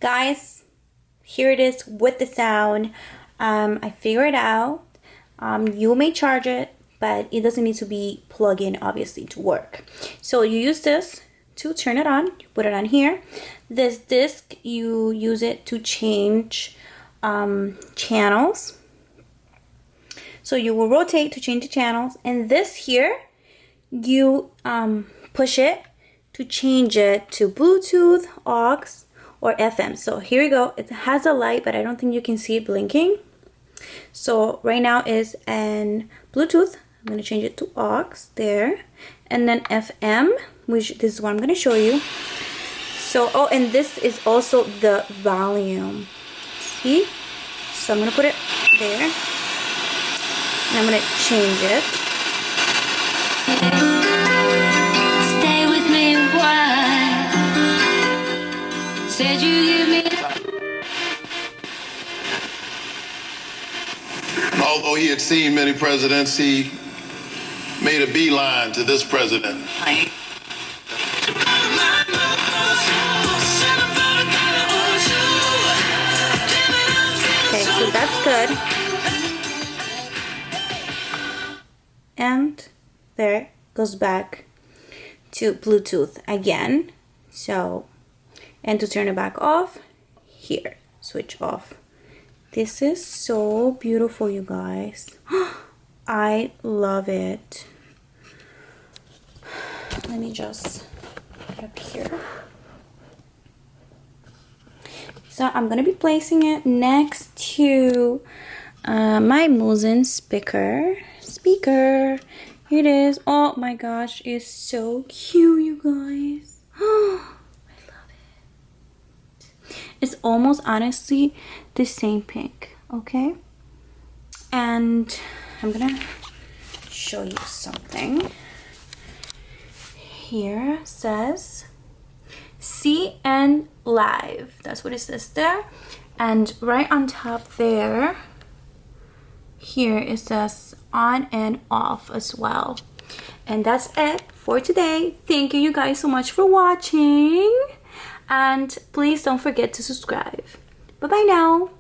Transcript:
guys, here it is with the sound. I figured it out. You may charge it, but it doesn't need to be plugged in, obviously, to work. So you use this to turn it on. You put it on here. This disc, you use it to change channels. So you will rotate to change the channels, and this here, you push it to change it to Bluetooth, aux, or FM. So here we go. It has a light, but I don't think you can see it blinking. So right now is an Bluetooth. I'm going to change it to aux there, and then FM, which this is what I'm going to show you. So, oh, and this is also the volume. See? So I'm going to put it there. And I'm going to change it. Stay with me a while. Said you give me. Although he had seen many presidents, he made a beeline to this president. Okay, so that's good. And there goes back to Bluetooth again. So, and to turn it back off, here, switch off. This is so beautiful, you guys. I love it. Let me just put it up here. So I'm gonna be placing it next to my Musen speaker. Here it is. Oh my gosh, it's so cute, you guys. I love it. It's almost honestly the same pink, okay? And I'm gonna show you something. Here says CN Live. That's what it says there. And right on top there, here it says on and off as well. And that's it for today. Thank you guys so much for watching. And please don't forget to subscribe. Bye bye now.